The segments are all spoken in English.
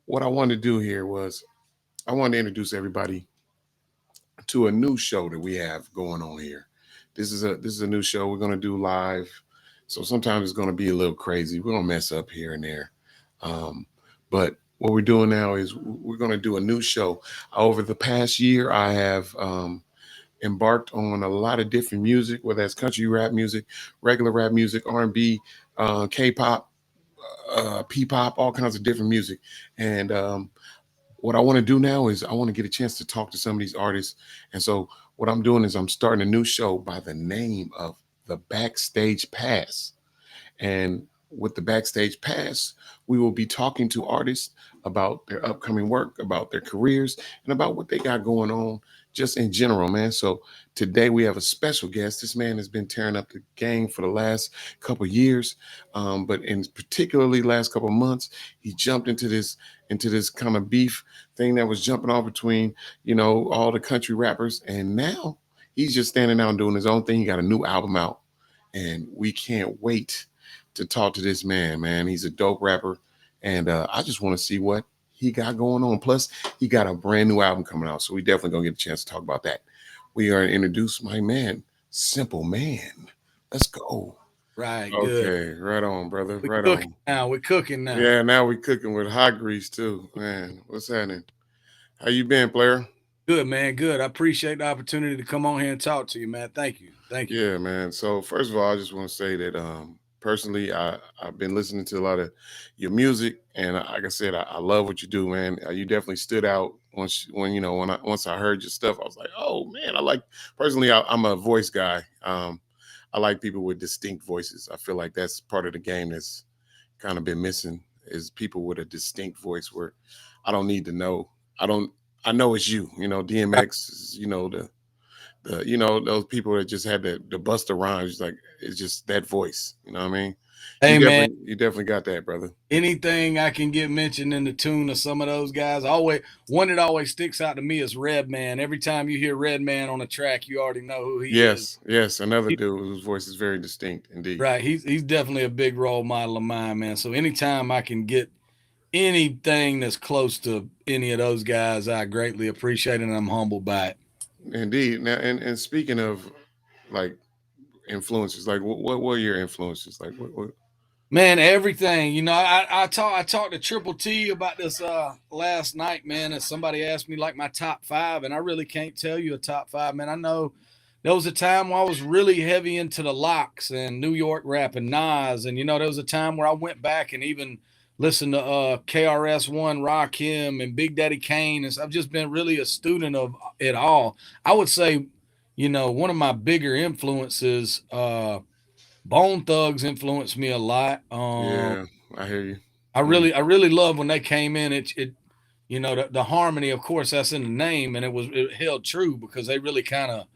what I wanted to do here was I wanted to introduce everybody to a new show that we have going on here. This is a new show we're gonna do live. So sometimes it's gonna be a little crazy. We're gonna mess up here and there. Um, but what we're doing now is we're gonna do a new show. Over the past year, I have embarked on a lot of different music, whether that's country rap music, regular rap music, R&B, K-pop, P-pop, all kinds of different music. And what I want to do now is I want to get a chance to talk to some of these artists. And so what I'm doing is I'm starting a new show by the name of the Backstage Pass. And with the Backstage Pass, we will be talking to artists about their upcoming work, about their careers, and about what they got going on just in general, man. So today we have a special guest. This man has been tearing up the game for the last couple of years, but in particularly last couple of months, he jumped into this kind of beef thing that was jumping off between all the country rappers, and now he's just standing out and doing his own thing. He got a new album out, and we can't wait to talk to this man, man. He's a dope rapper, and I just want to see what he got going on. Plus, he got a brand new album coming out, so we definitely gonna get a chance to talk about that. We are to introduce my man, Cymple Man. Let's go. Right, good. Okay, right on, brother. We're Right cooking on. now. We're cooking now. Yeah, now we cooking with hot grease too, man. What's happening? How you been, player? Good, man. Good. I appreciate the opportunity to come on here and talk to you, man. Thank you. Thank you. Yeah, man. So first of all, I just want to say that personally, I've been listening to a lot of your music, and like I said, I love what you do, man. You definitely stood out once I heard your stuff. I was like, oh man, I like personally. I'm a voice guy. I like people with distinct voices. I feel like that's part of the game that's kind of been missing is people with a distinct voice where I don't need to know. I don't. I know it's you. DMX. Those people that just had the Buster Rhymes, like it's just that voice. You know what I mean? You Hey, man. definitely got that, brother. Anything I can get mentioned in the tune of some of those guys, always one that always sticks out to me is Redman. Every time you hear Redman on a track, you already know who he is. Yes, another dude whose voice is very distinct, indeed. Right. He's definitely a big role model of mine, man. So anytime I can get anything that's close to any of those guys, I greatly appreciate it, and I'm humbled by it. Indeed. Now, and speaking of like influences, like what were your influences? Like what? Man, everything. I talked to Triple T about this last night, man, and somebody asked me like my top five, and I really can't tell you a top five, man. I know there was a time where I was really heavy into the locks and New York rap and Nas, and there was a time where I went back and even listened to KRS-One, Rakim, and Big Daddy Kane, and I've just been really a student of it all. I would say, one of my bigger influences. Bone Thugs influenced me a lot. Yeah, I hear you. I really love when they came in. The harmony, of course, that's in the name, and it held true because they really kind of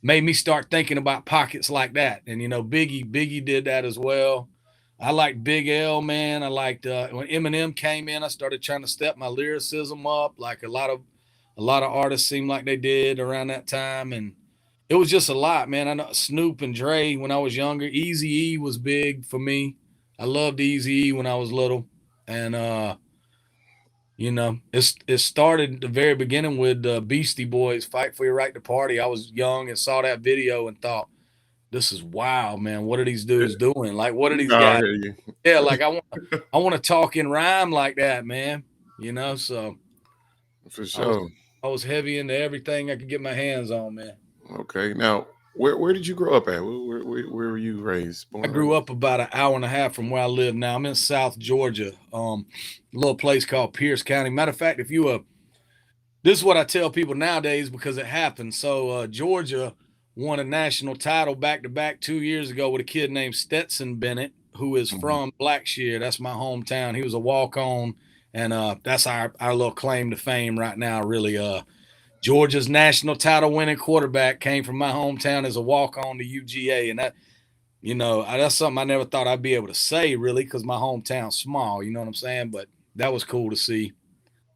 made me start thinking about pockets like that. And Biggie did that as well. I liked Big L, man. I liked when Eminem came in. I started trying to step my lyricism up, like a lot of artists seemed like they did around that time, and it was just a lot, man. I know Snoop and Dre when I was younger. Easy E was big for me. I loved Easy E when I was little, and it started at the very beginning with Beastie Boys "Fight for Your Right to Party." I was young and saw that video and thought, "This is wild, man. What are these dudes doing? Like, what are these No, I guys?" hear you. Yeah, like I want to talk in rhyme like that, man. So For I was sure. I was heavy into everything I could get my hands on, man. Okay. Now, where did you grow up at? Where were you raised? I Born and grew raised? up about an hour and a half from where I live now. I'm in South Georgia, a little place called Pierce County. Matter of fact, this is what I tell people nowadays because it happened. So Georgia won a national title back to back 2 years ago with a kid named Stetson Bennett, who is Mhm. from Blackshear. That's my hometown. He was a walk on, and that's our little claim to fame right now. Really, Georgia's national title winning quarterback came from my hometown as a walk on to UGA, and that's something I never thought I'd be able to say really because my hometown's small. You know what I'm saying? But that was cool to see.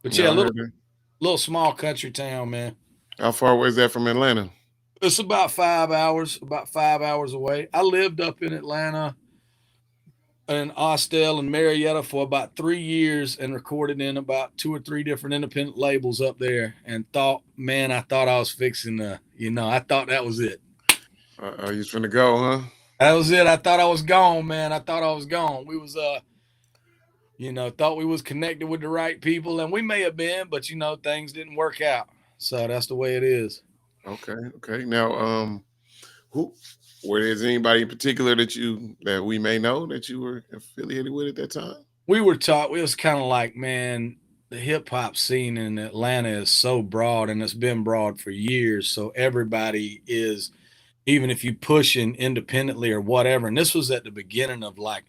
But yeah, No, a I little heard that. little small country town, man. How far away is that from Atlanta? It's about 5 hours away. I lived up in Atlanta in Austell and Marietta for about 3 years and recorded in about 2 or 3 different independent labels up there, and thought, man, I thought I was fixing to, I thought that was it. You was finna go, huh? That was it. I thought I was gone, man. I thought I was gone. We was thought we was connected with the right people, and we may have been, but things didn't work out. So that's the way it is. Okay. Now, who, where is anybody in particular that we may know that you were affiliated with at that time? We were taught, we was kind of like, man, the hip hop scene in Atlanta is so broad, and it's been broad for years. So everybody is, even if you pushing independently or whatever. And this was at the beginning of like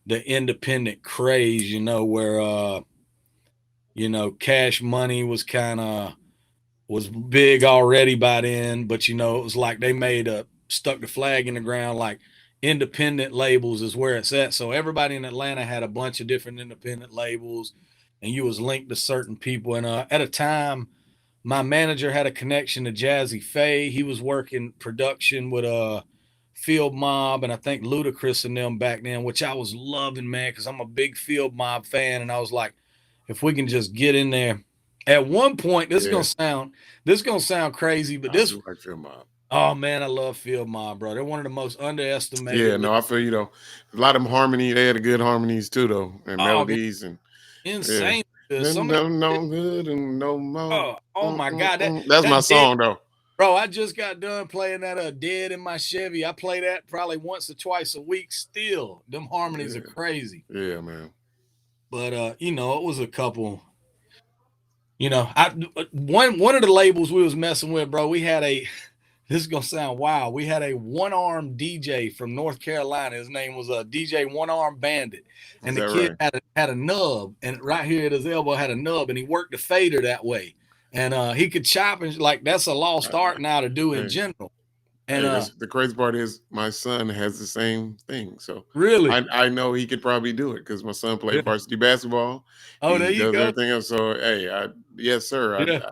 the independent craze, where Cash Money was big already by then, but it was like they stuck the flag in the ground, like independent labels is where it's at. So everybody in Atlanta had a bunch of different independent labels, and you was linked to certain people. And at a time, my manager had a connection to Jazzy Faye. He was working production with Field Mob, and I think Ludacris and them back then, which I was loving, man, because I'm a big Field Mob fan. And I was like, if we can just get in there. At one point, this is gonna sound crazy, but I do like Field Mob. Oh man, I love Field Mob, bro. They're one of the most underestimated. Yeah, no, I feel a lot of them harmony. They had good harmonies too, though, and melodies and insane. Yeah. No good and no more. Oh my God, that's my song though. Bro, I just got done playing that Dead in my Chevy. I play that probably once or twice a week still. Them harmonies are crazy. Yeah, man. But it was a couple. One of the labels we was messing with, bro, we had this is gonna sound wild. We had a one-arm DJ from North Carolina. His name was DJ One Arm Bandit. And the kid had a nub, and right here at his elbow had a nub, and he worked the fader that way. And he could chop, and like that's a lost art now to do in general. And the crazy part is my son has the same thing. So really, I know he could probably do it because my son played varsity basketball. Oh, there you go. Everything else. So hey, yes, sir. Yeah.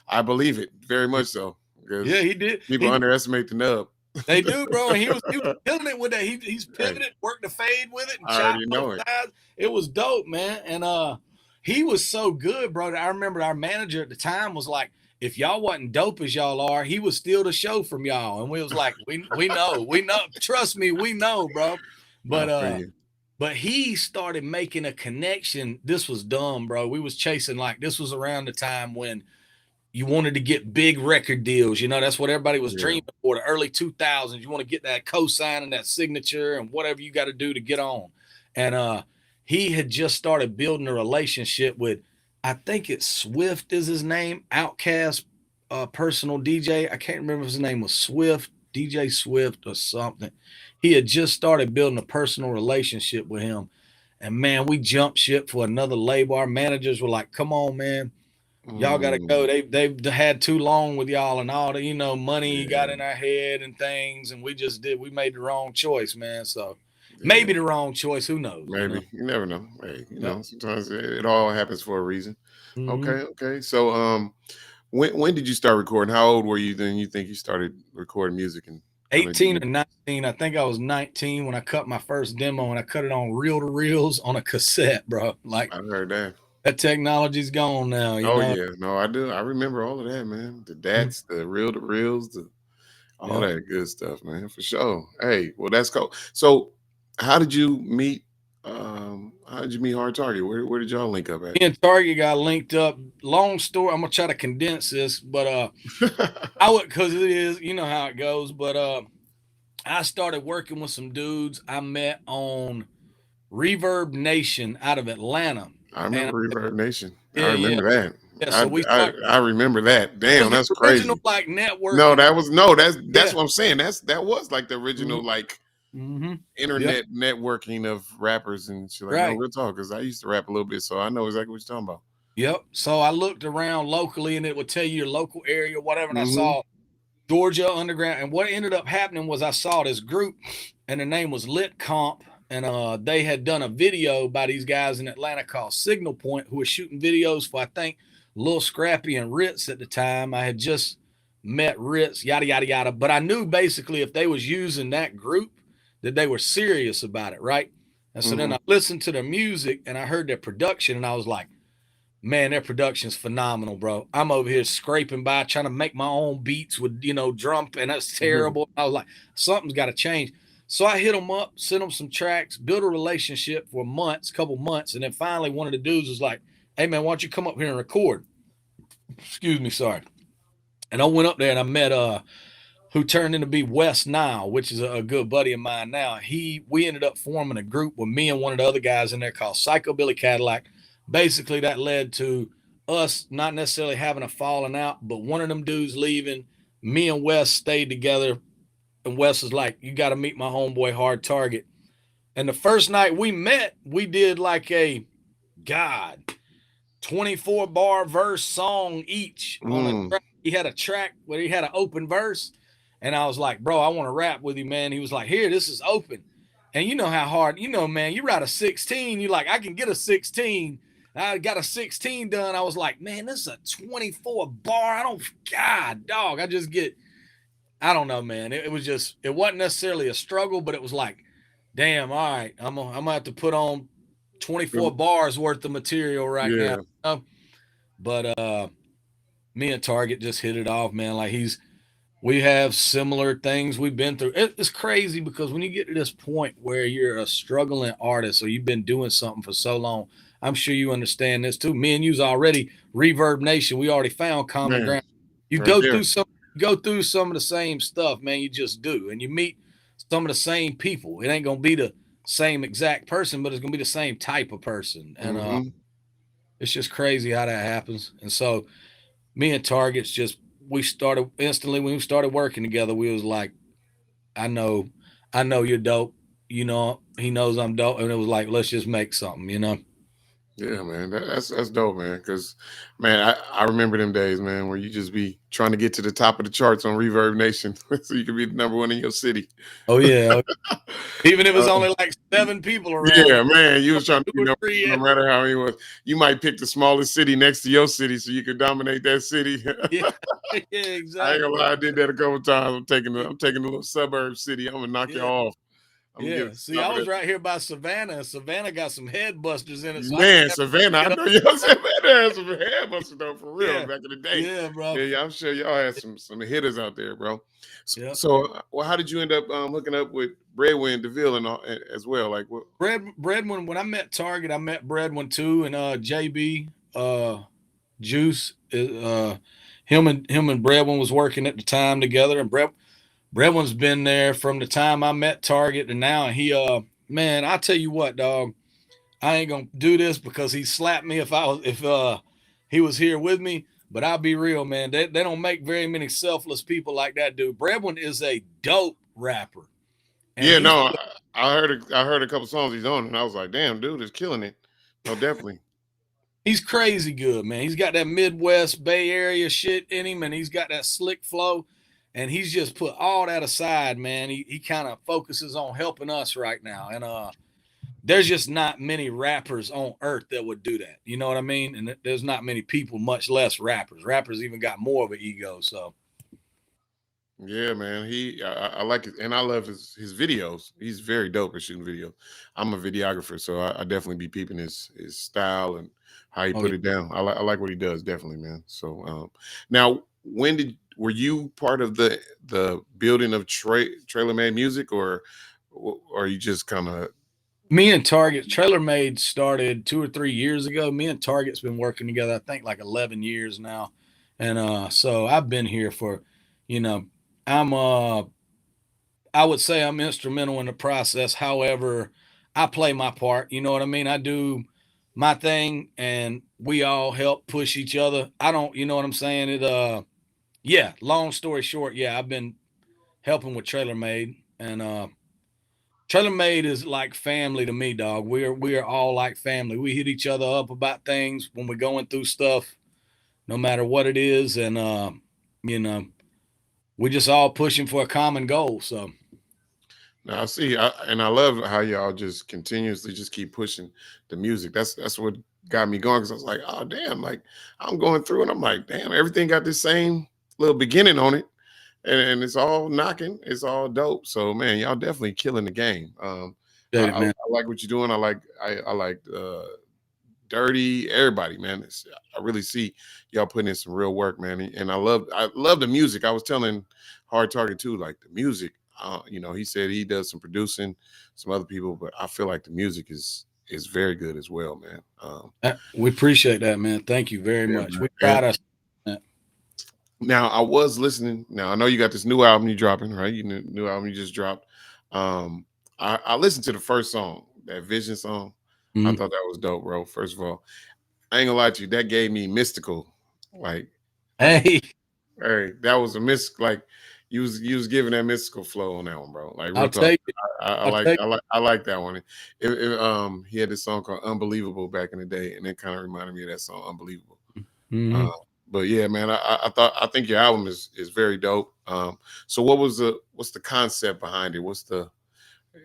I believe it very much so. Yeah, he did. People underestimate the nub. They do, bro. And he was killing it with that. He's pivoted, worked the fade with it, and I already know it. Sides. It was dope, man. And he was so good, bro. I remember our manager at the time was like, if y'all wasn't dope as y'all are, he would steal the show from y'all. And we was like, we know. Trust me, we know, bro. But he started making a connection. This was dumb, bro. We was chasing, like, this was around the time when you wanted to get big record deals. That's what everybody was dreaming for, the early 2000s. You want to get that cosign and that signature and whatever you got to do to get on. And he had just started building a relationship with, I think it's Swift is his name, Outkast personal DJ. I can't remember if his name was Swift, DJ Swift or something. He had just started building a personal relationship with him. And, man, we jumped ship for another label. Our managers were like, come on, man. Y'all got to go. They've had too long with y'all and all the, money got in our head and things. And we made the wrong choice, man. So maybe the wrong choice. Who knows? Maybe. You never know. Hey, sometimes it all happens for a reason. Mm-hmm. Okay. So when did you start recording? How old were you then you think you started recording music? And 18 or 19. I think I was 19 when I cut my first demo, and I cut it on reel-to-reels on a cassette, bro. Like, I heard that. That technology's gone now. Yeah. No, I do. I remember all of that, man. The DATs, the reel-to-reels, all that good stuff, man, for sure. Hey, well, that's cool. So how did you meet Hard Target? Where did y'all link up at? Me and Target got linked up. Long story. I'm gonna try to condense this, but I would, because it is, you know how it goes. But I started working with some dudes I met on Reverb Nation out of Atlanta. I remember Reverb Nation. I remember that. Yeah, so I remember that. Damn, that's crazy. Original, like, network. That's what I'm saying. That was like the original internet networking of rappers and shit. Like, no, real talk, because I used to rap a little bit, so I know exactly what you're talking about. Yep. So I looked around locally, and it would tell you your local area, whatever. And I saw Georgia Underground, and what ended up happening was I saw this group, and the name was Lit Comp. And they had done a video by these guys in Atlanta called Signal Point, who were shooting videos for, I think, Lil Scrappy and Ritz at the time. I had just met Ritz, yada, yada, yada. But I knew basically if they was using that group, that they were serious about it, right? And so then I listened to their music and I heard their production and I was like, man, their production's phenomenal, bro. I'm over here scraping by trying to make my own beats with, drum, and that's terrible. I was like, something's got to change. So I hit them up, sent them some tracks, built a relationship for months, couple months. And then finally one of the dudes was like, hey, man, why don't you come up here and record? Excuse me, sorry. And I went up there and I met who turned into be Wes now, which is a good buddy of mine now. We ended up forming a group with me and one of the other guys in there called Psychobilly Cadillac. Basically, that led to us not necessarily having a falling out, but one of them dudes leaving. Me and Wes stayed together, and Wes is like, "You got to meet my homeboy Hard Target." And the first night we met, we did like a 24 bar verse song each on a track. He had a track where he had an open verse. And I was like, bro, I want to rap with you, man. He was like, here, this is open. And you know how hard, man, you write a 16. You like, I can get a 16. I got a 16 done. I was like, man, this is a 24 bar. God, dog. I don't know, man. It wasn't necessarily a struggle, but it was like, damn, all right, I'm gonna have to put on 24 bars worth of material right now. But me and Target just hit it off, man. Like we have similar things we've been through. It's crazy because when you get to this point where you're a struggling artist or you've been doing something for so long, I'm sure you understand this too. Me and you's already Reverb Nation. We already found common ground. You go through some of the same stuff, man. You just do. And you meet some of the same people. It ain't going to be the same exact person, but it's going to be the same type of person. And it's just crazy how that happens. And so me and Target's we started instantly when we started working together. We was like, I know you're dope. He knows I'm dope. And it was like, let's just make something, Yeah, man, that's dope, man. Because, man, I remember them days, man, where you just be trying to get to the top of the charts on Reverb Nation so you can be the number one in your city. Oh yeah, even if it's only like 7 people around. Yeah, man, you was trying to be number one, no matter how many was. You might pick the smallest city next to your city so you could dominate that city. Yeah, exactly. I ain't gonna lie, I did that a couple times. I'm taking a little suburb city. I'm gonna knock you off. See, I was right here by Savannah. Savannah got some head busters in it. So man, Savannah, I know y'all Savannah had some head busters though, for real, back in the day. Yeah, bro. Yeah, I'm sure y'all had some hitters out there, bro. So, well, how did you end up hooking up with Breadwin DeVille and as well? Like what? Breadwin, when I met Target, I met Breadwin too, and JB Juice. Him and Breadwin was working at the time together, and Breadwin's been there from the time I met Target and now. He man, I tell you what, dog, I ain't gonna do this because he slapped me if he was here with me. But I'll be real, man. They don't make very many selfless people like that dude. Breadwin is a dope rapper. And I heard a couple songs he's on, and I was like, damn, dude is killing it. Oh, definitely. He's crazy good, man. He's got that Midwest Bay Area shit in him, and he's got that slick flow. And he's just put all that aside, man. He kind of focuses on helping us right now. And there's just not many rappers on earth that would do that. You know what I mean? And there's not many people, much less rappers. Rappers even got more of an ego. So, yeah, man. I like it, and I love his videos. He's very dope at shooting videos. I'm a videographer, so I definitely be peeping his style and how he put it down. I like what he does, definitely, man. So now, were you part of the building of Trailer Made Music, or you just kind of? Me and Target, Trailer Made started 2 or 3 years ago. Me and Target's been working together, I think, like 11 years now. And so I've been here for, I would say I'm instrumental in the process. However, I play my part. You know what I mean? I do my thing, and we all help push each other. I don't, you know what I'm saying? Long story short, I've been helping with Trailer Made, and Trailer Made is like family to me, dog. We are all like family. We hit each other up about things when we're going through stuff, no matter what it is, and we're just all pushing for a common goal. So now I see, and I love how y'all just continuously just keep pushing the music. That's what got me going, because I was like, oh damn, like I'm going through and I'm like, damn, everything got the same little beginning on it. And it's all knocking. It's all dope. So, man, y'all definitely killing the game. Appreciate it, man. I like what you're doing. I like Dirty, everybody, man. I really see y'all putting in some real work, man. And I love the music. I was telling Hard Target too, like the music. You know, he said he does some producing, some other people, but I feel like the music is very good as well, man. We appreciate that, man. Thank you very Yeah, much. man. We And pride us. now I was listening. Now I know you got this new album you dropping, right? You new album you just dropped. Um, I listened to the first song, that Vision song. I Mhm. thought that was dope, bro. First of all, I ain't gonna lie to you, that gave me mystical. Like, like, Hey, hey, that was a like you was giving that mystical flow on that one, bro. Like real I'll talk. tell you. I'll tell you. I like that one. He had this song called Unbelievable back in the day, and it kind of reminded me of that song Unbelievable. Uh, Mhm. but yeah, man, I think your album is very dope. So what's the concept behind it? What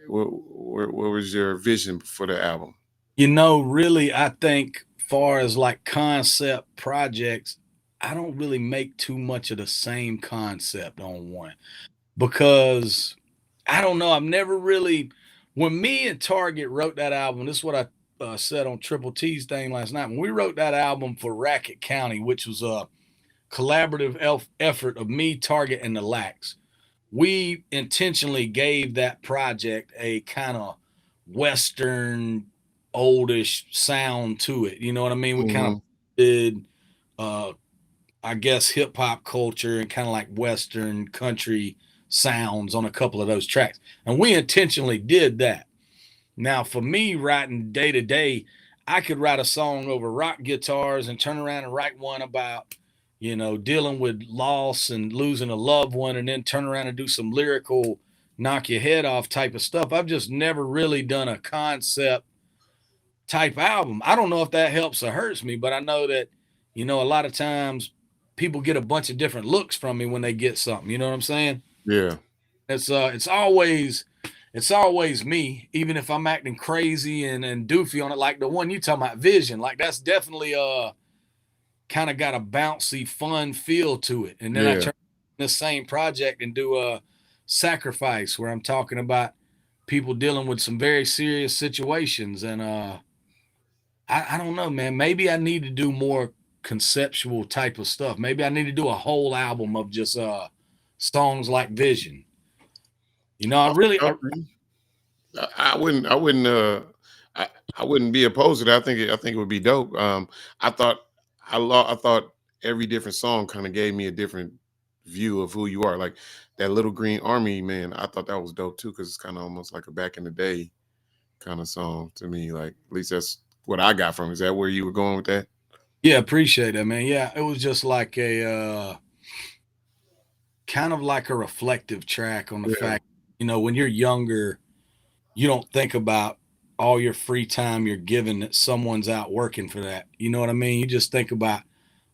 was your vision for the album? Really, I think far as like concept projects, I don't really make too much of the same concept on one because I don't know. I've never really, when me and Target wrote that album, this is what I said on Triple T's thing last night. When we wrote that album for Racket County, which was a collaborative effort of me, Target, and the Lax, we intentionally gave that project a kind of Western, oldish sound to it. You know what I mean? We kind of Hmm. did, uh, I guess, hip hop culture and kind of like Western country sounds on a couple of those tracks. And we intentionally did that. Now, for me, writing day to day, I could write a song over rock guitars and turn around and write one about, dealing with loss and losing a loved one, and then turn around and do some lyrical, knock your head off type of stuff. I've just never really done a concept type album. I don't know if that helps or hurts me, but I know that, a lot of times people get a bunch of different looks from me when they get something. You know what I'm saying? Yeah, It's always me, even if I'm acting crazy and doofy on it, like the one you talking about, Vision. Like that's definitely kind of got a bouncy, fun feel to it. And then I yeah, turn this same project and do a Sacrifice, where I'm talking about people dealing with some very serious situations. And I don't know, man. Maybe I need to do more conceptual type of stuff. Maybe I need to do a whole album of just songs like Vision. I I think really, I, I wouldn't I, I wouldn't be opposed to that. I think it would be dope. I thought I thought every different song kind of gave me a different view of who you are. Like that Little Green Army, man, I thought that was dope too, because it's kind of almost like a back in the day kind of song to me. Like at least that's what I got from it. Is that where you were going with that? yeah, appreciate that, man. Yeah, it was just like a kind of like a reflective track on the Yeah, fact, when you're younger, you don't think about all your free time you're given that someone's out working for that. You know what I mean? You just think about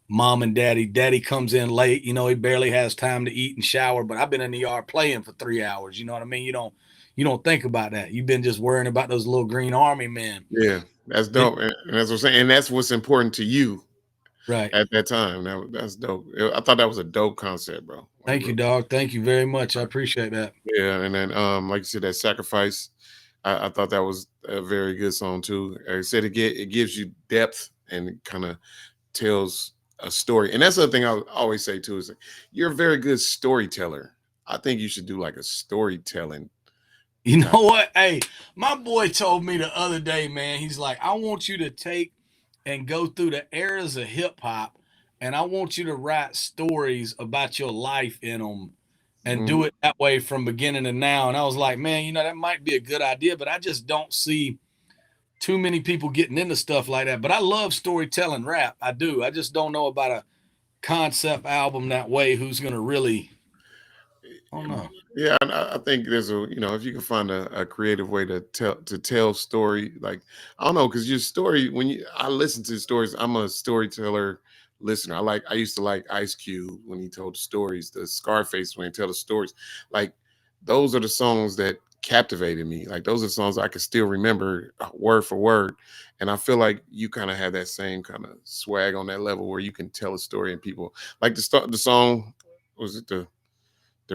mom and daddy. Daddy comes in late, he barely has time to eat and shower, but I've been in the yard playing for 3 hours. You know what I mean? You don't think about that. You've been just worrying about those little green army men. yeah, that's Then, dope, and that's what I'm saying. And that's what's important to you right. at that time. That's dope. I thought that was a dope concept, bro. Like Thank you, real. dog. Thank you very much. I appreciate that. Yeah, and then like you said, that Sacrifice. I thought that was a very good song too. Like I said, it gives you depth and it kind of tells a story. And that's the other thing I always say too is like, you're a very good storyteller. I think you should do like a storytelling You type. know what? Hey, my boy told me the other day, man, he's like, I want you to take and go through the eras of hip hop, and I want you to write stories about your life in them and do Mhm. it that way from beginning to now. And I was like, man, that might be a good idea, but I just don't see too many people getting into stuff like that. But I love storytelling rap. I do. I just don't know about a concept album that way. Who's going to really, I don't know. Yeah, and I think there's if you can find a creative way to tell story, like I don't know, because your story I listen to stories, I'm a storyteller listener. I used to like Ice Cube when he told the stories, the Scarface when he tell the stories. Like those are the songs that captivated me. Like those are songs I can still remember word for word. And I feel like you kind of have that same kind of swag on that level where you can tell a story and people like the song, was it the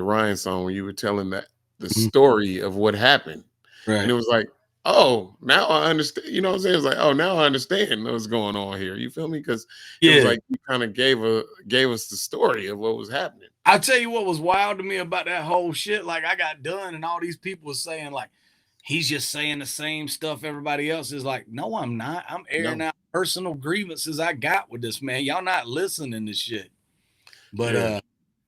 Ryan song when you were telling that the Mhm. story of what happened. And Right. it was like oh, now I understand. You know what I'm saying? It's like, oh, now I understand what's going on here. You feel me? Because it was Yeah. like you kind of gave us the story of what was happening. I'll tell you what was wild to me about that whole shit. Like, I got done, and all these people were saying, like, he's just saying the same stuff everybody else is like. No, I'm not. I'm airing No, out personal grievances I got with this man. Y'all not listening to shit. But yeah,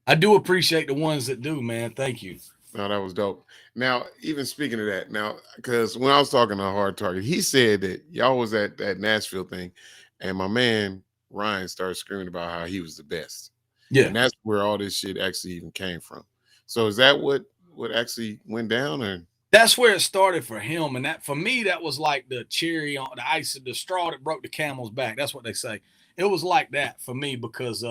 I do appreciate the ones that do, man. Thank you. no, that was dope. Now, even speaking of that, now because when I was talking to Hard Target, he said that y'all was at that Nashville thing, and my man Ryan started screaming about how he was the best, Yeah. and that's where all this shit actually even came from. So, is that what actually went down, or That's where it started for him. And that, for me, that was like the cherry on the ice, the straw that broke the camel's back. That's what they say. It was like that for me because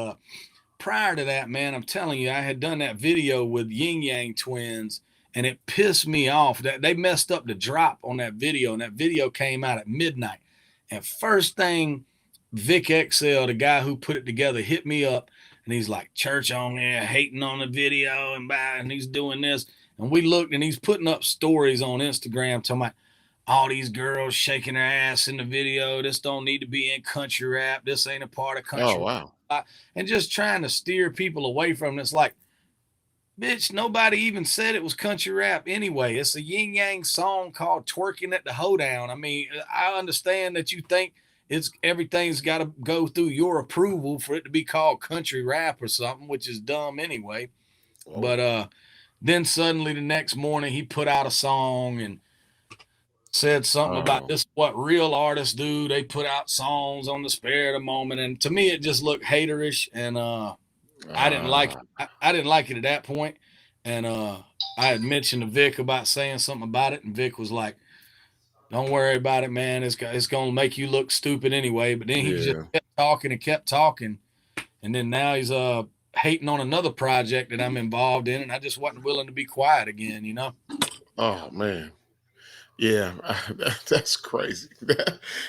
prior to that, man, I'm telling you, I had done that video with Yin Yang twins, and it pissed me off that they messed up the drop on that video, and that video came out at midnight. And first thing, Vic XL, the guy who put it together, hit me up, and he's like, "Church on there hating on the video and he's doing this." And we looked, and he's putting up stories on Instagram talking about all these girls shaking their ass in the video. This don't need to be in country rap. This ain't a part of oh country wow, rap. And just trying to steer people away from this. Like, bitch, nobody even said it was country rap anyway. It's a yin yang song called Twerking at the Hoedown. I mean, I understand that you think it's everything's got to go through your approval for it to be called country rap or something, which is dumb anyway. oh, But then suddenly the next morning he put out a song and said something about oh, this is what real artists do. They put out songs on the spare of the moment. And to me it just looked haterish, and I didn't like ah, it. I didn't like it at that point. And I had mentioned to Vic about saying something about it, and Vic was like, "Don't worry about it, man. It's gonna make you look stupid anyway." But then he just yeah, kept talking and kept talking, and then now he's hating on another project that I'm involved in, and I just wasn't willing to be quiet again, you know. oh man. Yeah, that's crazy.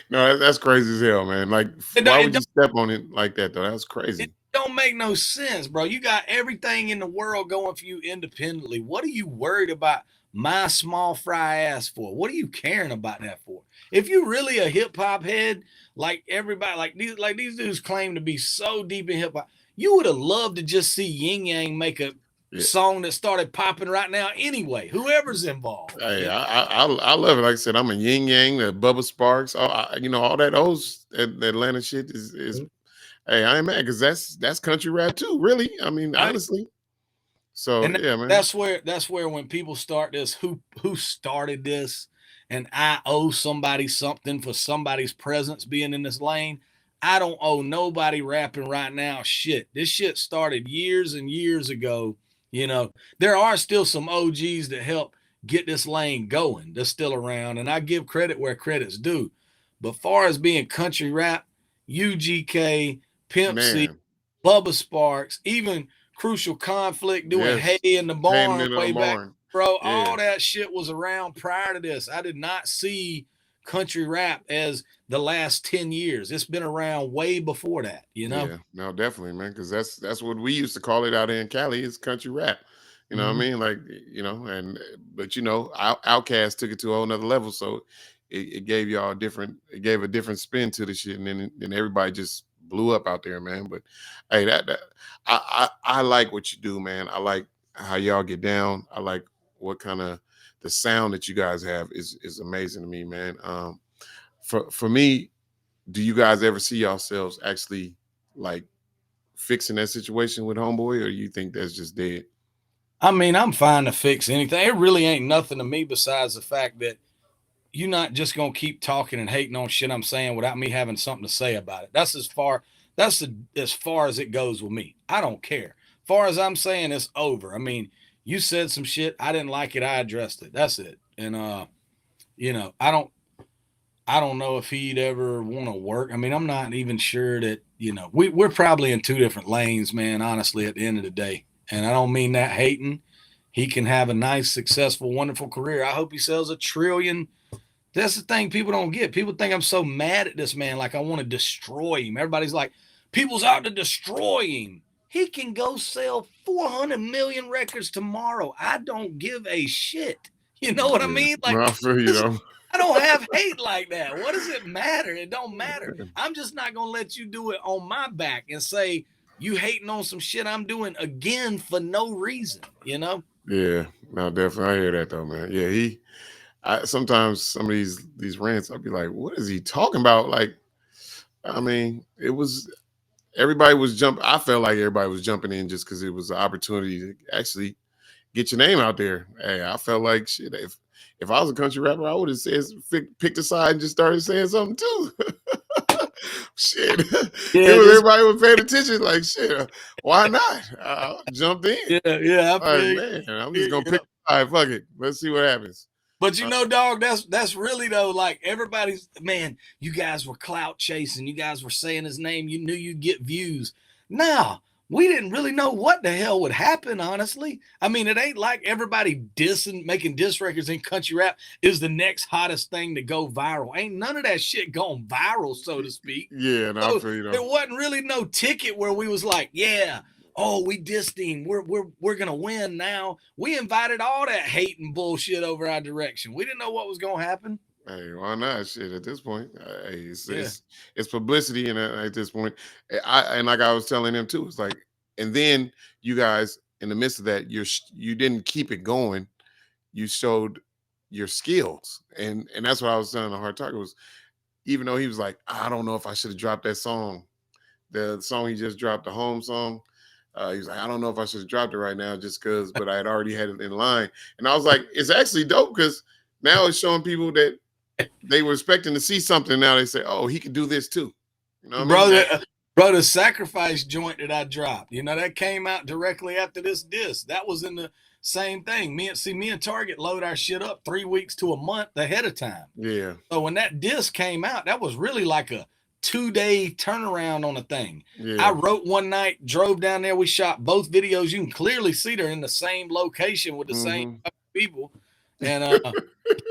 No, that's crazy as hell, man. Like, why It would you step on it like that, though? That's it crazy. don't make no sense, bro. You got everything in the world going for you independently. What are you worried about my small fry ass for? What are you caring about that for? If you really a hip hop head, like everybody, like these dudes claim to be so deep in hip hop, you would have loved to just see Yin Yang make a Yeah. song that started popping right now anyway. Whoever's involved, Hey, I love it. Like I said, I'm a yin yang, the Bubba Sparks, all that old that Atlanta shit is. Mhm. Hey, I ain't mad because that's country rap too. Really, I mean, Right? honestly. So And yeah, man. that's where when people start this, who started this, and I owe somebody something for somebody's presence being in this lane. I don't owe nobody rapping right now shit. This shit started years and years ago. You know, there are still some OGs that help get this lane going. They're still around, and I give credit where credit's due. But far as being country rap, UGK, Pimp C, Man, Bubba Sparks, even Crucial Conflict doing Hay yes, in the Hayden Barn in the way back, barn. bro. Yeah, All that shit was around prior to this. I did not see country rap as the last 10 years. It's been around way before that, you know? yeah, no, definitely, man, because that's what we used to call it out here in Cali is country rap. You know what I Mhm. mean? Like, and but Outkast took it to a whole nother level. So it gave y'all it gave a different spin to the shit, and then everybody just blew up out there, man. But hey, that I like what you do, man. I like how y'all get down. I like what kind of the sound that you guys have is amazing to me, man. For me, do you guys ever see yourselves actually like fixing that situation with homeboy, or you think that's just dead? I mean, I'm fine to fix anything. It really ain't nothing to me besides the fact that you're not just gonna keep talking and hating on shit I'm saying without me having something to say about it. As far as it goes with me. I don't care. Far as I'm saying, it's over. I mean, you said some shit. I didn't like it. I addressed it. That's it. And you know, I don't know if he'd ever want to work. I mean, I'm not even sure that, you know, we're probably in two different lanes, man, honestly, at the end of the day. And I don't mean that hating. He can have a nice, successful, wonderful career. I hope he sells 1 trillion. That's the thing people don't get. People think I'm so mad at this man, like I want to destroy him. Everybody's like, people's out to destroy him. He can go sell 400 million records tomorrow. I don't give a shit. You know what I Yeah, mean? no, Like, I feel you this, though. I don't have hate like that. What does it matter? It don't matter. I'm just not gonna let you do it on my back and say you hating on some shit I'm doing again for no reason, you know? Yeah, no, definitely. I hear that though, man. Yeah, sometimes some of these rants, I'll be like, what is he talking about? Like, I mean, everybody was jumping. I felt like everybody was jumping in just because it was an opportunity to actually get your name out there. Hey, I felt like shit. If I was a country rapper, I would have said picked a side and just started saying something too. Shit, Yeah, everybody was paying attention. Like shit, why not? I jumped in. I Like feel man, I'm just gonna you. pick a side. Fuck it. Let's see what happens. But you know, dog, that's really though, like everybody's man, you guys were clout chasing, you guys were saying his name, you knew you'd get views. Nah, we didn't really know what the hell would happen, honestly. I mean, it ain't like everybody making diss records in country rap is the next hottest thing to go viral. Ain't none of that shit going viral, so to speak. Yeah, no, So I feel you there though. wasn't really no ticket where we was like, yeah, oh, we dissed him. We're gonna win now. We invited all that hate and bullshit over our direction. We didn't know what was gonna happen. Hey, why not? Shit, at this point, hey, Yeah. it's publicity, and at this point, and like I was telling them too, it's like, and then you guys in the midst of that, you didn't keep it going. You showed your skills, and that's what I was telling the hard talker was, even though he was like, I don't know if I should have dropped that song, the song he just dropped, the home song. He was like, I don't know if I should have dropped it right now just because, but I had already had it in line. And I was like, it's actually dope because now it's showing people that they were expecting to see something. Now they say, oh, he could do this too. You know what I mean? Brother, sacrifice joint that I dropped. You know, that came out directly after this disc. That was in the same thing. Me and Target load our shit up 3 weeks to a month ahead of time. Yeah. So when that disc came out, that was really like a 2-day turnaround on a thing. Yeah. I wrote one night, drove down there. We shot both videos. You can clearly see they're in the same location with the same people. And you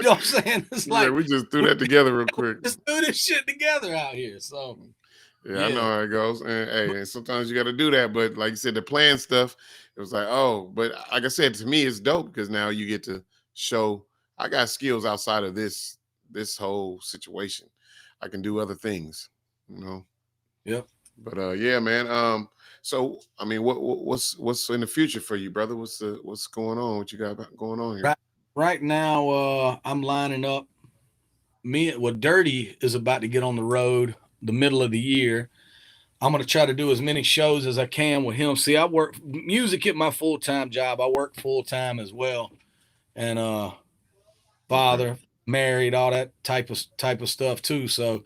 know what I'm saying? It's like we just threw that together real quick. Just threw this shit together out here. So yeah, I know how it goes. And hey, and sometimes you got to do that. But like you said, the plan stuff, it was like, oh, but like I said, to me, it's dope because now you get to show I got skills outside of this whole situation. I can do other things, you know. Yep. But yeah, man. So I mean, what's in the future for you, brother? What's going on? What you got going on here? Right now, I'm lining up. Dirty is about to get on the road the middle of the year. I'm going to try to do as many shows as I can with him. See, I work music at my full-time job. I work full-time as well. And father, married, all that type of stuff too. So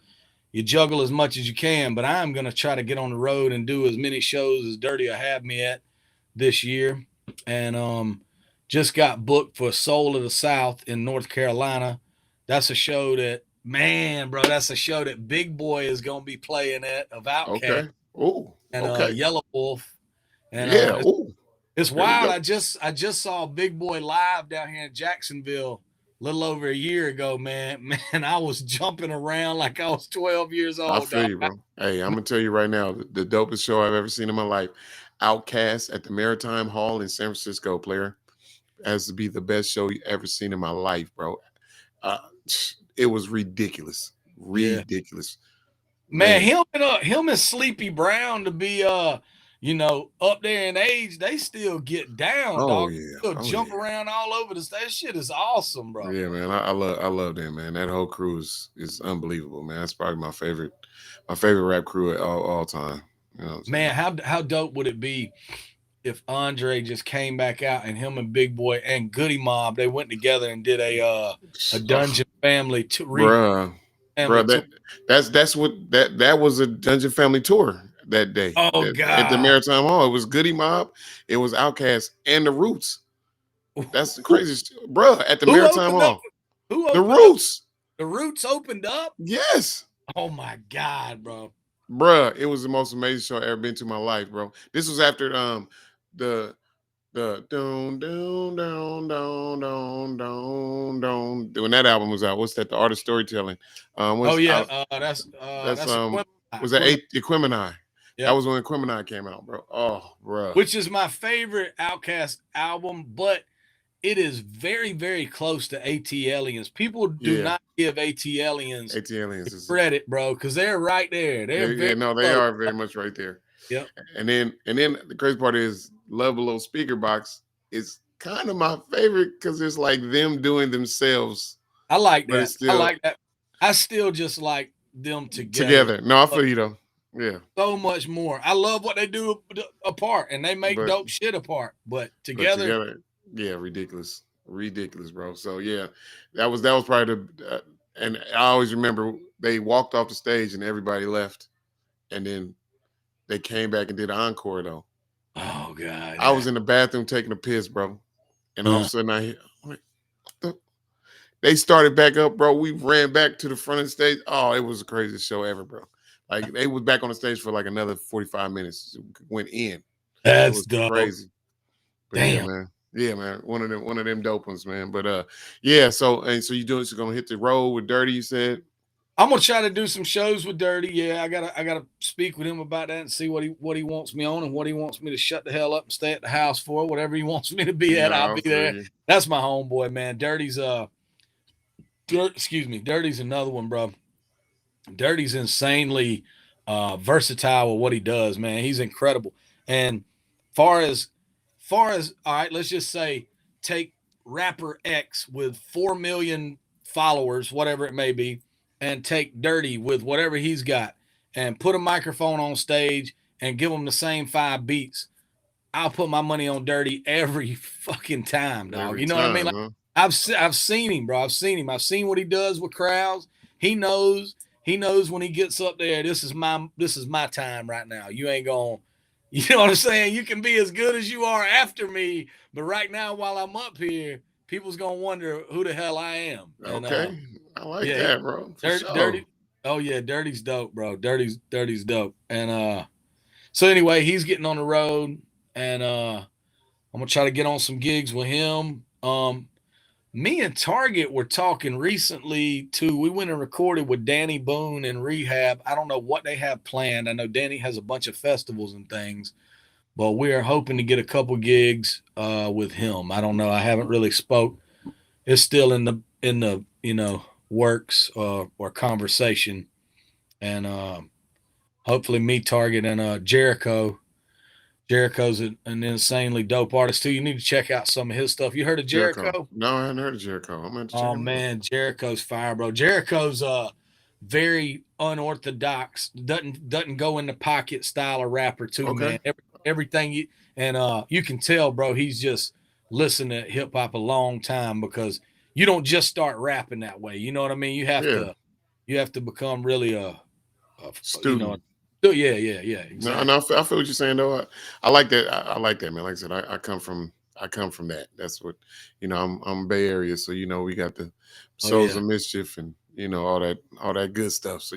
you juggle as much as you can, but I'm going to try to get on the road and do as many shows as Dirty will have me at this year. And just got booked for Soul of the South in North Carolina. That's a show that, man, bro, that's a show that Big Boy is going to be playing at of Outkast. Okay. Oh. And Yellow Wolf. And yeah. it's wild. I just saw Big Boy live down here in Jacksonville a little over a year ago, man. Man, I was jumping around like I was 12 years old. I feel you, bro. Hey, I'm gonna tell you right now, the dopest show I've ever seen in my life, Outkast at the Maritime Hall in San Francisco, player, has to be the best show you ever seen in my life, bro. It was ridiculous. Ridiculous. Yeah. Man, him and Sleepy Brown to be you know, up there in age, they still get down, dog. Yeah. Still jump around all over the stage. That shit is awesome, bro. Yeah, man. I love them, man. That whole crew is unbelievable, man. That's probably my favorite rap crew at all time. You know man, how dope would it be if Andre just came back out and him and Big Boy and Goody Mob, they went together and did a Dungeon Family bruh, that was a Dungeon Family tour that day. Oh God! At the Maritime Hall, it was Goody Mob, it was Outkast, and the Roots. That's the craziest, bruh. At the Maritime Hall, the Roots. The Roots opened up. Yes. Oh my God, bro. Bruh, it was the most amazing show I've ever been to in my life, bro. This was after the when that album was out. What's that? The Art of Storytelling. Was that Equimini? Yep. That was when Equimini came out, bro. Oh, bro. Which is my favorite Outkast album, but it is very, very close to AT Aliens. People do not give AT Aliens credit, bro, because they're right there. They're very they are very much right there. Yep. And then the crazy part is Love Below Speaker Box is kind of my favorite because it's like them doing themselves. I like that. I like that. I still just like them together. No, I feel you though. Yeah. So much more. I love what they do apart, and they make dope shit apart. But together, yeah, ridiculous, bro. So yeah, that was probably the. And I always remember they walked off the stage and everybody left, and then they came back and did an encore though. Oh God! I was in the bathroom taking a piss, bro, and all of a sudden they started back up, bro. We ran back to the front of the stage. Oh, it was the craziest show ever, bro. Like they was back on the stage for like another 45 minutes. Went in. That's dope. Crazy. But damn. Yeah, man. One of them dope ones, man. But yeah. So you gonna hit the road with Dirty? You said. I'm gonna try to do some shows with Dirty. Yeah, I gotta speak with him about that and see what he wants me on and what he wants me to shut the hell up and stay at the house for. Whatever he wants me to be at, I'll be there. That's my homeboy, man. Dirty's another one, bro. Dirty's insanely versatile with what he does, man. He's incredible. And far as all right, let's just say take rapper X with 4 million followers, whatever it may be, and take Dirty with whatever he's got and put a microphone on stage and give him the same 5 beats. I'll put my money on Dirty every fucking time, dog. You know what I mean? Like, I've seen him, bro. I've seen what he does with crowds. He knows when he gets up there, this is my time right now. You ain't going, you know what I'm saying? You can be as good as you are after me, but right now while I'm up here, people's going to wonder who the hell I am. Okay. And, I like that, bro. Dirty. Oh yeah, Dirty's dope, bro. Dirty's dope. And so anyway, he's getting on the road, and I'm gonna try to get on some gigs with him. Me and Target were talking recently too. We went and recorded with Danny Boone in Rehab. I don't know what they have planned. I know Danny has a bunch of festivals and things, but we are hoping to get a couple gigs with him. I don't know. I haven't really spoke. It's still in the works or conversation, and hopefully me, Target, and Jericho's an insanely dope artist too. You need to check out some of his stuff. You heard of Jericho? No, I hadn't heard of Jericho. I'm gonna check him out. Jericho's fire, bro. Jericho's very unorthodox, doesn't go in the pocket style of rapper too, man. Everything you can tell, bro, he's just listened to hip hop a long time, because you don't just start rapping that way. You know what I mean? You have to become really a student. Yeah, exactly. No, I feel what you're saying though. I like that. I like that, man. Like I said, I come from that. That's what, I'm Bay Area, so we got the Souls of Mischief and all that good stuff. So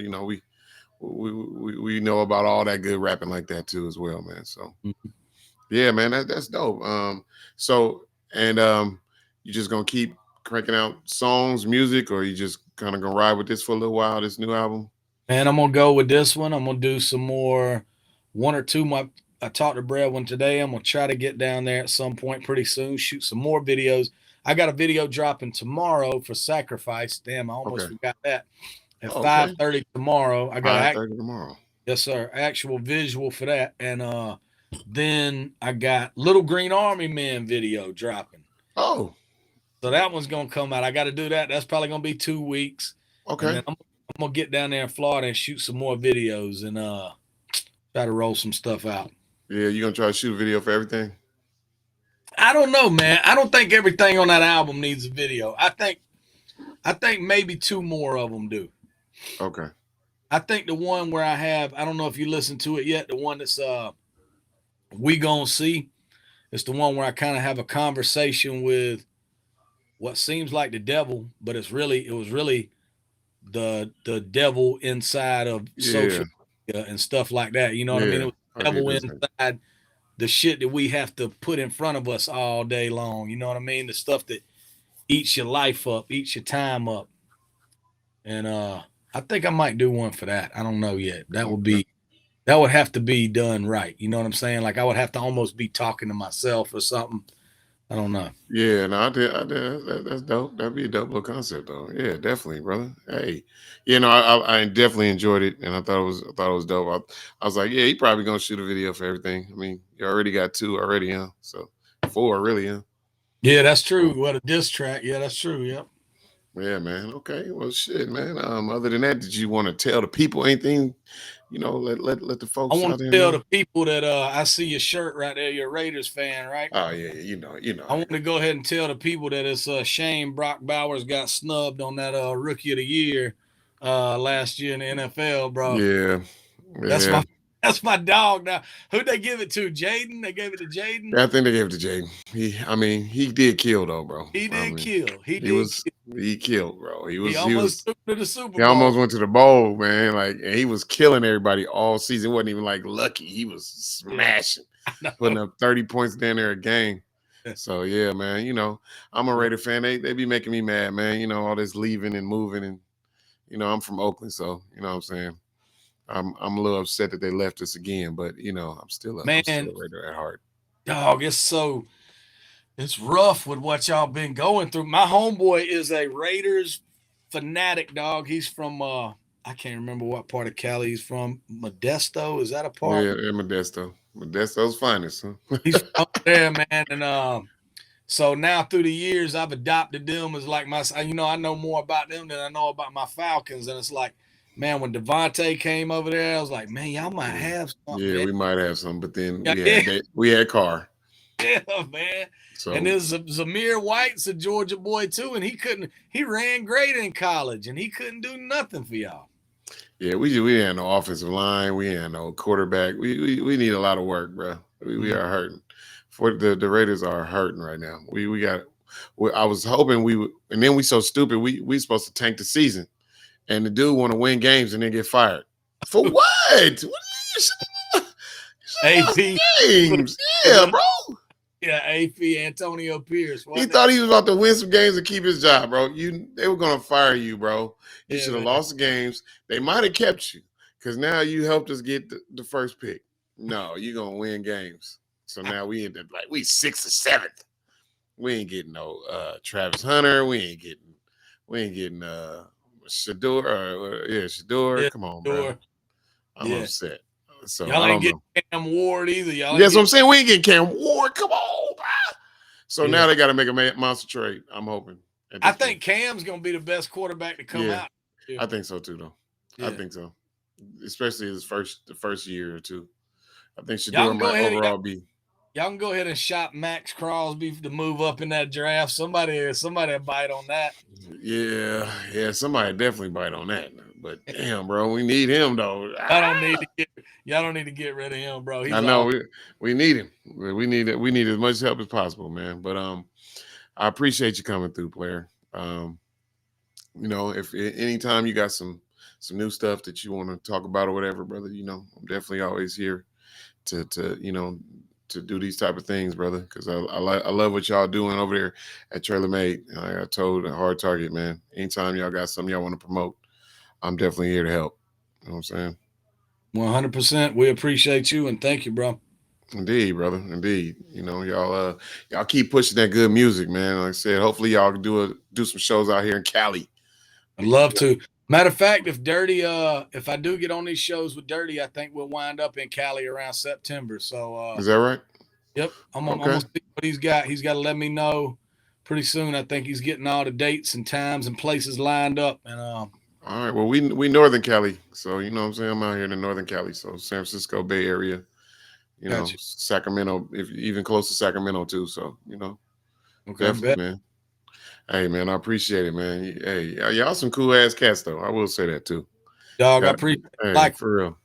we know about all that good rapping like that too as well, man. So yeah, man, that's dope. You just gonna keep cranking out songs, music, or you just kind of gonna ride with this for a little while, this new album? Man, I'm gonna go with this one. I'm gonna do some more, 1 or 2. I talked to Bradwin today. I'm gonna try to get down there at some point pretty soon, shoot some more videos. I got a video dropping tomorrow for Sacrifice. Damn, I almost forgot that. At 5:30 tomorrow. I got 5:30 tomorrow. Yes, sir. Actual visual for that. And then I got Little Green Army Man video dropping. Oh. So that one's gonna come out. I got to do that. That's probably gonna be 2 weeks. Okay. And then I'm gonna get down there in Florida and shoot some more videos and try to roll some stuff out. Yeah, you gonna try to shoot a video for everything? I don't know, man. I don't think everything on that album needs a video. I think maybe 2 more of them do. Okay. I think the one where I don't know if you listened to it yet, the one that's We Gonna See. It's the one where I kind of have a conversation with what seems like the devil, but it was really the devil inside of social media and stuff like that. You know what I mean? It was the devil inside the shit that we have to put in front of us all day long. You know what I mean? The stuff that eats your life up, eats your time up. And I think I might do one for that. I don't know yet. That would have to be done right. You know what I'm saying? Like I would have to almost be talking to myself or something. I don't know. Yeah, no, I did. That's dope. That'd be a dope little concept, though. Yeah, definitely, brother. Hey, I definitely enjoyed it, and I thought it was dope. I was like, yeah, he probably gonna shoot a video for everything. I mean, you already got 2 already, huh? So 4 really, huh? Yeah, that's So, true. What a diss track. Yeah, that's true. Yep. yeah, man. Okay, well, shit, man. Other than that, did you want to tell the people anything? Let the I folks want out to there tell know. the people that I see your shirt right there. You're a Raiders fan, right? Oh yeah, I how want to go ahead and tell the people that it's shame Brock Bowers got snubbed on that Rookie of the Year last year in the NFL, bro. yeah, That's yeah. my that's my dog now. Who'd they give it to? Jaden? They gave it to Jaden? Yeah, I think they gave it to Jaden. I mean, he did kill though, bro. He I did mean, kill. He he did was kill. he killed, bro. He almost took to the Super He Bowl. almost went to the bowl, man. Like, and he was killing everybody all season. It wasn't even like lucky. He was Yeah, smashing, I putting know. up 30 points down there a game. So yeah, man. I'm a Yeah. Raider fan. They be making me mad, man. All this leaving and moving, and I'm from Oakland, so you know what I'm saying. I'm a little upset that they left us again, but I'm still Man, a Raider at heart. dog, it's rough with what y'all been going through. My homeboy is a Raiders fanatic, dog. He's from I can't remember what part of Cali he's from. Modesto, is that a part? Yeah, Modesto's finest, huh? He's from there, man. And so now through the years, I've adopted them as like my, I know more about them than I know about my Falcons. And it's like, man, when Devontae came over there, I was like, man, y'all might Mm. have something, Yeah, man. we might have some, but then Yeah, yeah, we had Carr. yeah, man. And So then Zamir White's a Georgia boy too, and he ran great in college, and he couldn't do nothing for y'all. yeah, we had no offensive line, we had no quarterback. We need a lot of work, bro. We Mm. are hurting. For the Raiders are hurting right now. We got. I was hoping we would, and then we so stupid. We supposed to tank the season, and the dude want to win games and then get fired for what? What you should have lost AP, games. Yeah, bro. yeah, AP Antonio Pierce, He wasn't it? thought he was about to win some games and keep his job, bro. They were gonna fire you, bro. You Yeah, should have man. lost the games. They might have kept you because now you helped us get the first pick. No, you're gonna win games. So now we ended like we 6th or 7th. We ain't getting no Travis Hunter. We ain't getting Shador. Shador. Yeah, Come on, bro. sure. I'm Yeah. upset. So Y'all I ain't don't getting know. Cam Ward either. Y'all ain't That's what I'm getting. saying. We ain't getting Cam Ward. Come on, bro. So Yeah. now they got to make a monster trade. I'm hoping at I this point. think Cam's gonna be the best quarterback to come Yeah, out. Yeah. I think so too, though. I Yeah. think so, especially the first year or two. I think Y'all Shador can go might ahead. overall be. Y'all can go ahead and shop Max Crosby to move up in that draft. Somebody bite on that. Yeah. Somebody definitely bite on that. But damn, bro, we need him though. Y'all don't need to get y'all don't need to get rid of him, bro. I He's know all we need him. We need as much help as possible, man. But I appreciate you coming through, player. If anytime you got some new stuff that you want to talk about or whatever, brother, I'm definitely always here to do these type of things, brother. Because I love what y'all doing over there at Trailer Made. I told Hard Target, man. Anytime y'all got something y'all want to promote, I'm definitely here to help. You know what I'm saying? 100%. We appreciate you and thank you, bro. Indeed, brother. Indeed. Y'all keep pushing that good music, man. Like I said, hopefully y'all can do some shows out here in Cali. I'd love to. Matter of fact, if I do get on these shows with Dirty, I think we'll wind up in Cali around September. So Is that right? yep, I'm Okay. gonna see what he's got. He's got to let me know pretty soon. I think he's getting all the dates and times and places lined up. And All right. Well, we Northern Cali, so you know what I'm saying. I'm out here in the Northern Cali, so San Francisco Bay Area. gotcha. Sacramento, if even close to Sacramento too. So Okay, definitely, bet. man. Hey, man, I appreciate it, man. Hey, y'all some cool ass cats, though. I will say that too. Dog, I Got, appreciate it. hey, Likewise, for real.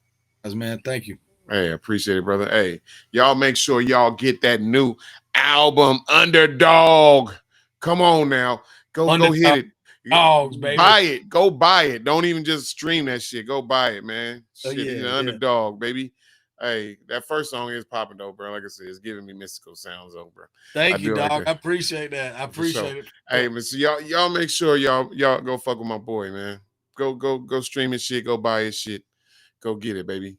man. Thank you. Hey, I appreciate it, brother. Hey, y'all make sure y'all get that new album, Underdog. Come on now, go hit Underdog it. dogs, baby. Buy it. Go buy it. Don't even just stream that shit. Go buy it, man. Oh Shit, he's yeah, an yeah. underdog, baby. Hey, that first song is popping though, bro. Like I said, it's giving me mystical sounds though, bro. I Thank you, do like dog. that I appreciate that. I for sure. appreciate it. For Hey, sure. but so y'all make sure y'all go fuck with my boy, man. Go stream his shit. Go buy his shit. Go get it, baby.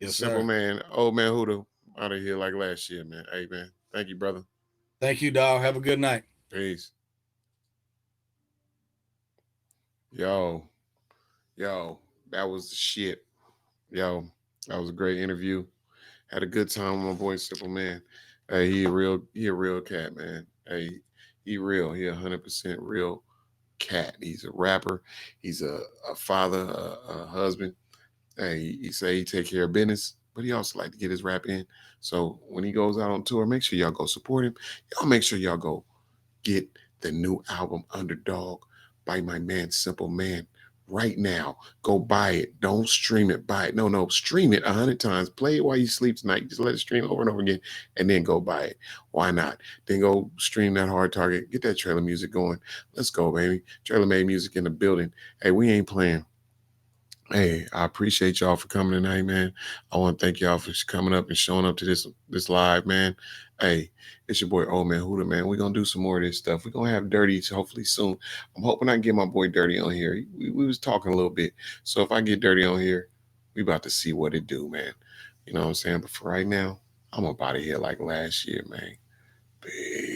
Yes, Simple sir. man, old man Huda out of here like last year, man. Hey, man. Thank you, brother. Thank you, dog. Have a good night. Peace. Yo, yo, that was the shit. Yo, that was a great interview. Had a good time with my boy Simple Man. Hey, he a real cat, man. Hey, he real. He 100% real cat. He's a rapper. He's a father, a husband. Hey, he say he take care of business, but he also like to get his rap in. So when he goes out on tour, make sure y'all go support him. Y'all make sure y'all go get the new album Underdog by my man Simple Man right now. Go buy it. Don't stream it. Buy it. No, stream it 100 times. Play it while you sleep tonight. Just let it stream over and over again, and then go buy it. Why not? Then go stream that Hard Target. Get that trailer music going. Let's go, baby. Trailer made music in the building. Hey, we ain't playing. Hey, I appreciate y'all for coming tonight, man. I want to thank y'all for coming up and showing up to this live, man. Hey, it's your boy Old Man Huda, man. We're gonna do some more of this stuff. We're gonna have Dirty hopefully soon. I'm hoping I can get my boy Dirty on here. We was talking a little bit. So if I get Dirty on here, we about to see what it do, man. You know what I'm saying? But for right now, I'm about to here like last year, man. Peace.